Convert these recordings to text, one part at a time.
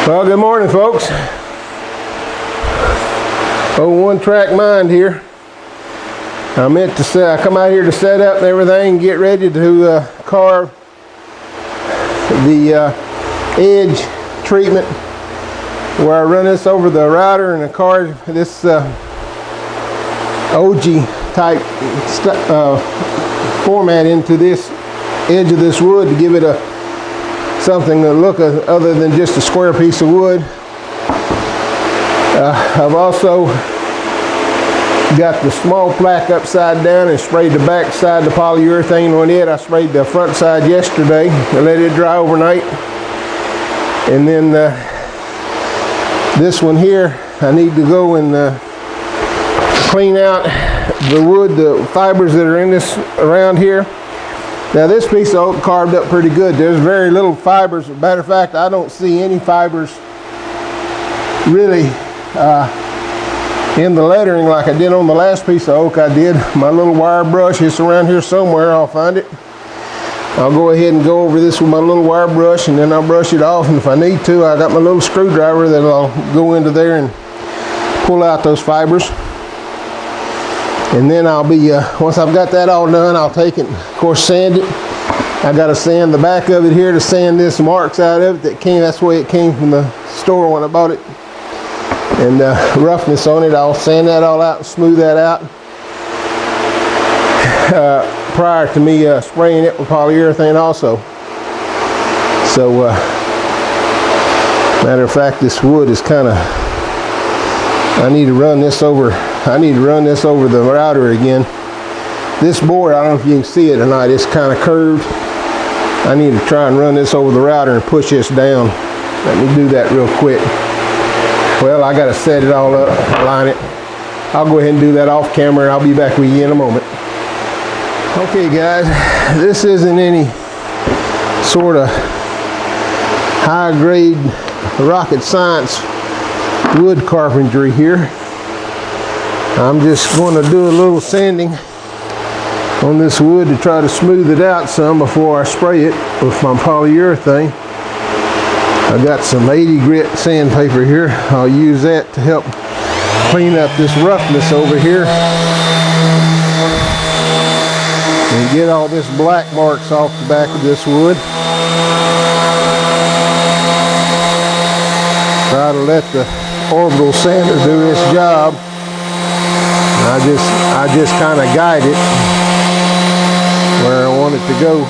Well, good morning, folks. One track mind here. I meant to I come out here to set up and everything, get ready to carve the edge treatment where I run this over the router and carve this OG type format into this edge of this wood to give it something to look other than just a square piece of wood. I've also got the small plaque upside down and sprayed the back side, the polyurethane on it. I sprayed the front side yesterday and let it dry overnight. And then this one here, I need to go and clean out the wood, the fibers that are in this around here. Now this piece of oak carved up pretty good. There's very little fibers. As a matter of fact, I don't see any fibers really in the lettering like I did on the last piece of oak I did. My little wire brush is around here somewhere. I'll find it. I'll go ahead and go over this with my little wire brush and then I'll brush it off. And if I need to, I got my little screwdriver that I'll go into there and pull out those fibers. And then I'll be, once I've got that all done, I'll take it, of course, sand it. I got to sand the back of it here to sand this marks out of it. That's the way it came from the store when I bought it. And roughness on it, I'll sand that all out and smooth that out prior to me spraying it with polyurethane also. So, matter of fact, this wood is kind of, I need to run this over the router again. This board, I don't know if you can see it or not, it's kind of curved. I need to try and run this over the router and push this down. Let me do that real quick. Well, I got to set it all up, line it. I'll go ahead and do that off camera and I'll be back with you in a moment. Okay guys, this isn't any sort of high grade rocket science wood carpentry here. I'm just going to do a little sanding on this wood to try to smooth it out some before I spray it with my polyurethane. I got some 80 grit sandpaper here. I'll use that to help clean up this roughness over here and get all this black marks off the back of this wood. Try to let the orbital sander do its job. I just kind of guide it where I want it to go.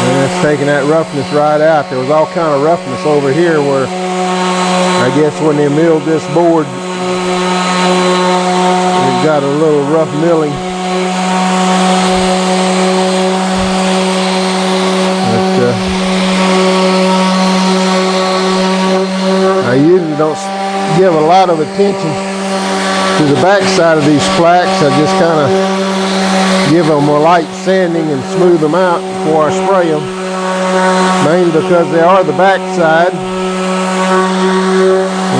And it's taking that roughness right out. There was all kind of roughness over here where I guess when they milled this board, it got a little rough milling. I usually don't give a lot of attention to the back side of these plaques. I just kind of give them a light sanding and smooth them out before I spray them. Mainly because they are the back side.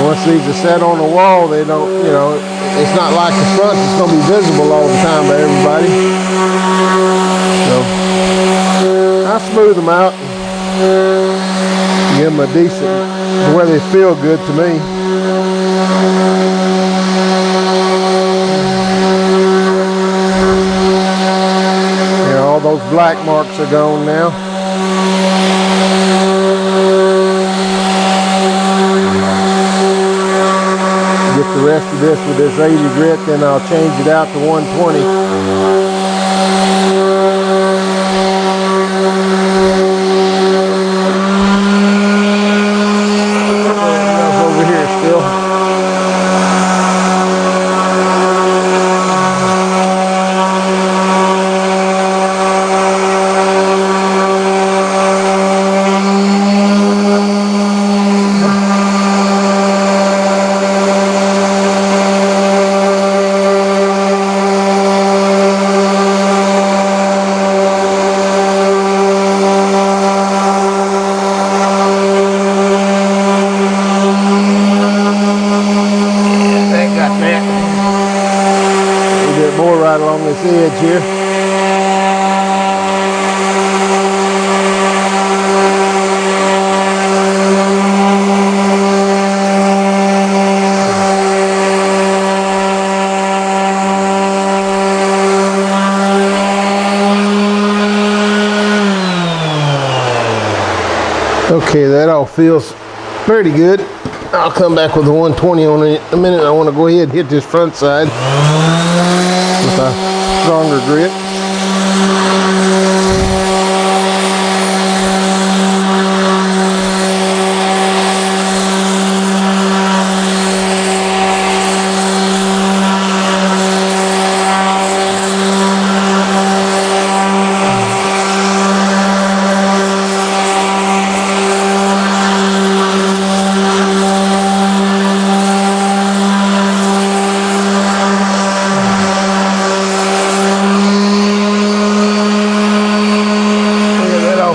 Once these are set on the wall, they don't, you know, it's not like the front is going to be visible all the time by everybody. So I smooth them out. Give them a decent, where they feel good to me. Yeah, all those black marks are gone now. Get the rest of this with this 80 grit, then I'll change it out to 120. right along this edge here. Okay, that all feels pretty good. I'll come back with the 120 on it in a minute. I want to go ahead and hit this front side with a stronger grit.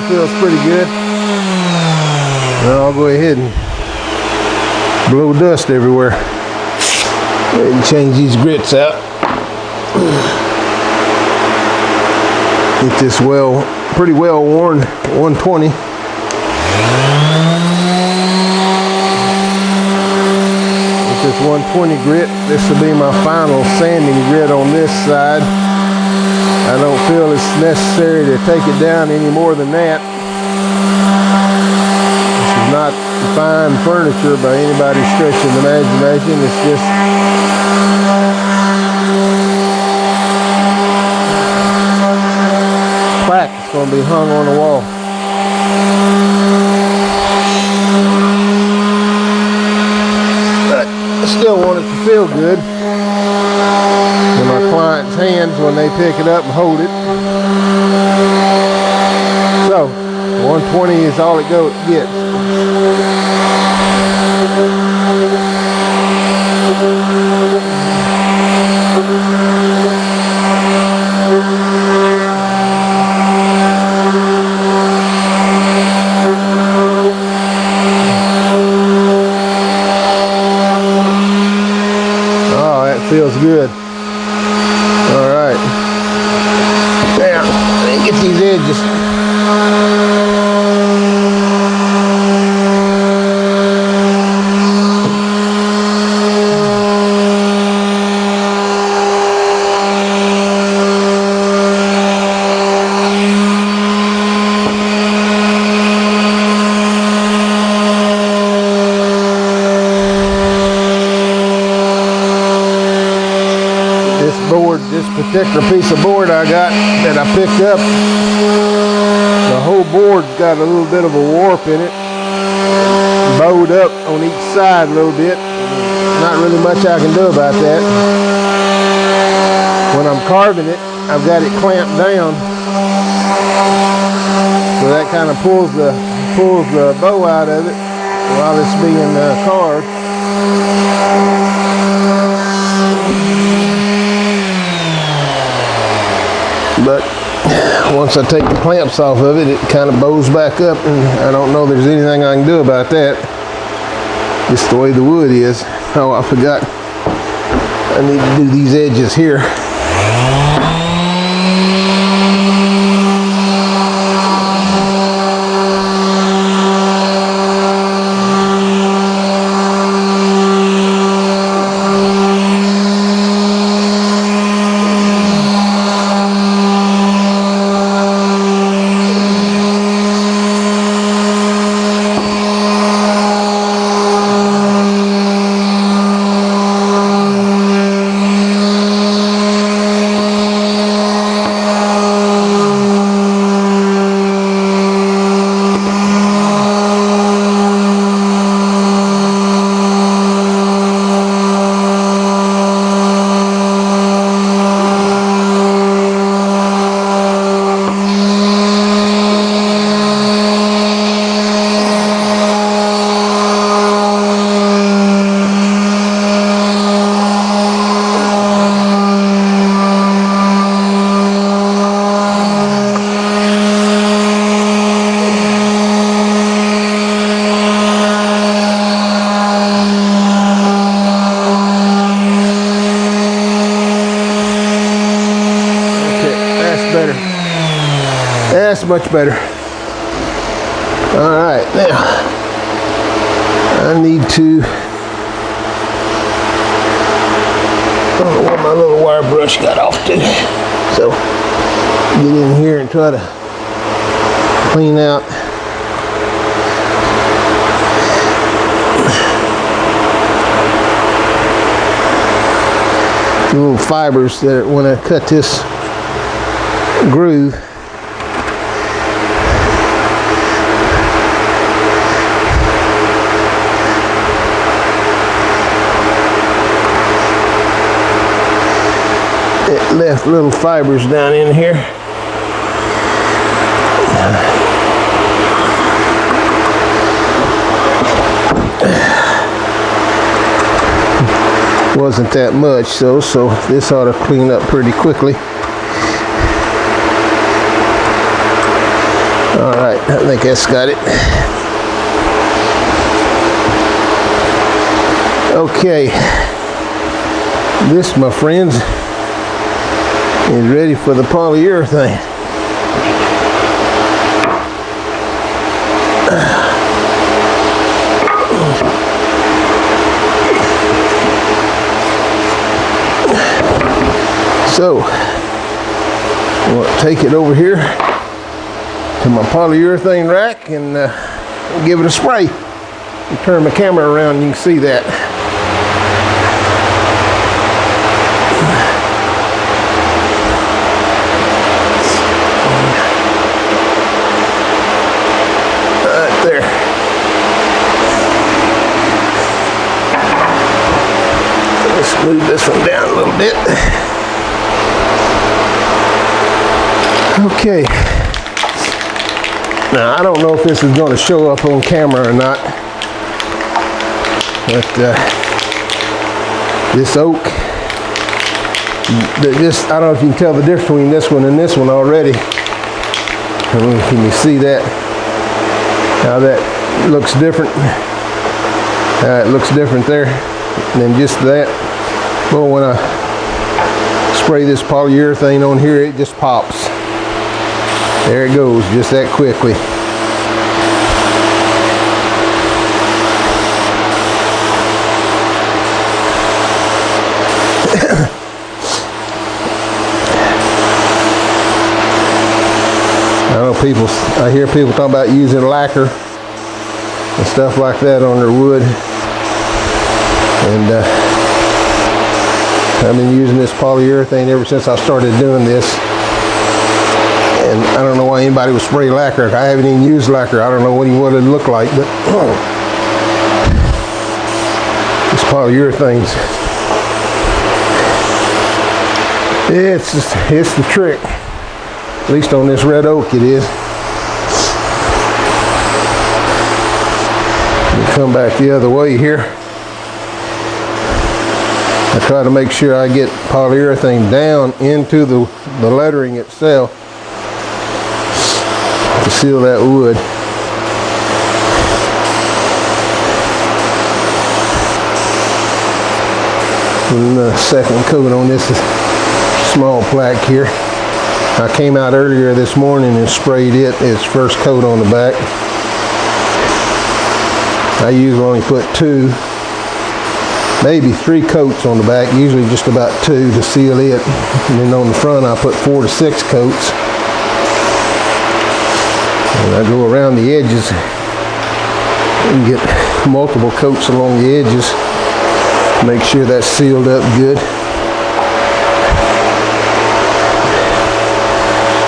Feels pretty good. Now I'll go ahead and blow dust everywhere. Go ahead and change these grits out. Get this pretty well worn 120. With this 120 grit, this will be my final sanding grit on this side. I don't feel it's necessary to take it down any more than that. This is not fine furniture by anybody's stretch of the imagination. It's just plaque that's going to be hung on the wall. But I still want it to feel good in my client's hands when they pick it up and hold it. So 120 is all it gets. Oh, that feels good. All right. Now, let me get these edges. This particular piece of board I got that I picked up, the whole board's got a little bit of a warp in it, bowed up on each side a little bit. Not really much I can do about that. When I'm carving it, I've got it clamped down, so that kind of pulls the bow out of it while it's being carved. But once I take the clamps off of it, it kind of bows back up, and I don't know there's anything I can do about that. Just the way the wood is. Oh, I forgot. I need to do these edges here. That's much better. All right, now I need to, I don't know where my little wire brush got off to, so get in here and try to clean out little fibers that when I cut this groove, it left little fibers down in here. Wasn't that much, so this ought to clean up pretty quickly. All right, I think that's got it. Okay, this, my friends, is ready for the polyurethane. So, I'm going to take it over here to my polyurethane rack and give it a spray. And turn my camera around and you can see that. Right there. Let's move this one down a little bit. Okay, now I don't know if this is going to show up on camera or not, but this oak, I don't know if you can tell the difference between this one and this one already. Can you see that? How that looks different? It looks different there than just that. Well, when I spray this polyurethane on here, it just pops. There it goes, just that quickly. I hear people talking about using lacquer and stuff like that on their wood. And I've been using this polyurethane ever since I started doing this. And I don't know why anybody would spray lacquer. I haven't even used lacquer. I don't know what it would look like, but this polyurethane's, it's the trick. At least on this red oak it is. Let me come back the other way here. I try to make sure I get polyurethane down into the lettering itself to seal that wood. And the second coat on this small plaque here. I came out earlier this morning and sprayed its first coat on the back. I usually only put 2, maybe 3 coats on the back, usually just about 2 to seal it. And then on the front I put 4 to 6 coats. And I go around the edges and get multiple coats along the edges. Make sure that's sealed up good.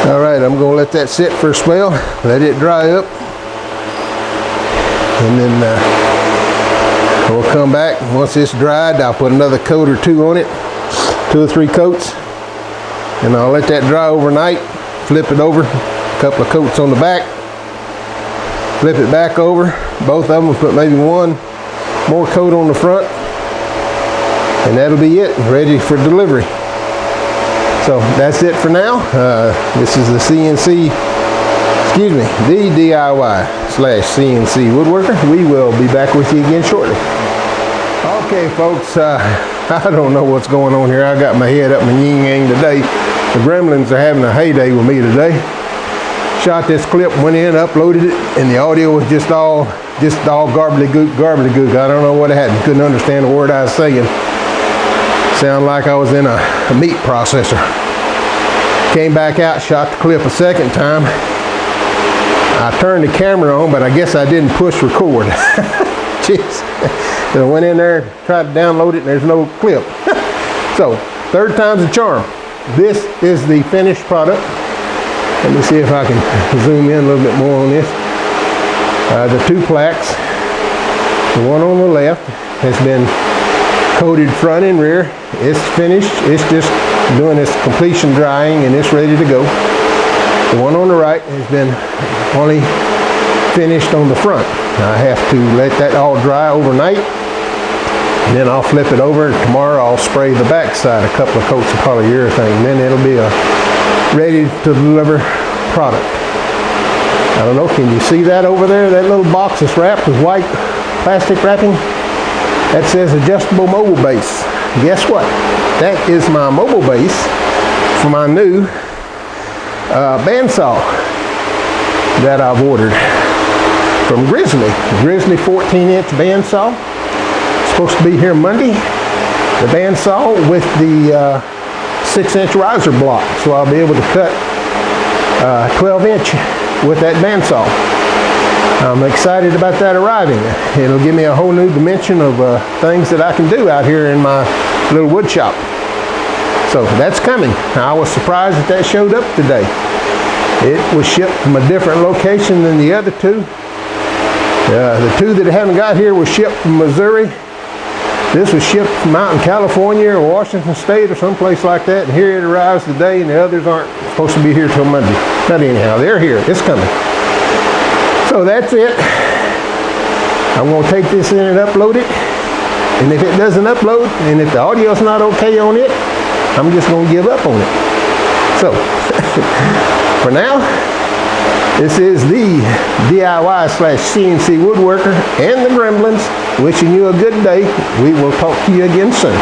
Alright, I'm going to let that sit for a spell, let it dry up, and then we'll come back. Once it's dried, I'll put another coat or 2 on it, 2 or 3 coats, and I'll let that dry overnight, flip it over, a couple of coats on the back, flip it back over, both of them, put maybe 1 more coat on the front, and that'll be it, ready for delivery. So that's it for now. This is the the DIY/CNC woodworker. We will be back with you again shortly. Okay, folks, I don't know what's going on here. I got my head up my yin yang today. The gremlins are having a heyday with me today. Shot this clip, went in, uploaded it, and the audio was just all garbly-gook. I don't know what it happened. Couldn't understand a word I was saying. Sound like I was in a meat processor. Came back out, shot the clip a second time. I turned the camera on, but I guess I didn't push record. Jeez. So I went in there, tried to download it, and there's no clip. So third time's a charm. This is the finished product. Let me see if I can zoom in a little bit more on this. The two plaques, the one on the left has been coated front and rear. It's finished. It's just doing its completion drying and it's ready to go. The one on the right has been only finished on the front. I have to let that all dry overnight. And then I'll flip it over. Tomorrow I'll spray the back side a couple of coats of polyurethane. Then it'll be a ready to deliver product. I don't know, can you see that over there? That little box is wrapped with white plastic wrapping. That says adjustable mobile base. Guess what? That is my mobile base for my new bandsaw that I've ordered from Grizzly. Grizzly 14-inch bandsaw. Supposed to be here Monday. The bandsaw with the 6-inch riser block, so I'll be able to cut 12-inch with that bandsaw. I'm excited about that arriving. It'll give me a whole new dimension of things that I can do out here in my little wood shop. So that's coming. I was surprised that showed up today. It was shipped from a different location than the other two. The two that haven't got here were shipped from Missouri. This was shipped from out in California or Washington State or someplace like that. And here it arrives today, and the others aren't supposed to be here till Monday. But anyhow, they're here. It's coming. So that's it. I'm going to take this in and upload it. And if it doesn't upload, and if the audio's not okay on it, I'm just going to give up on it. So, for now, this is the DIY/CNC woodworker and the Gremlins wishing you a good day. We will talk to you again soon.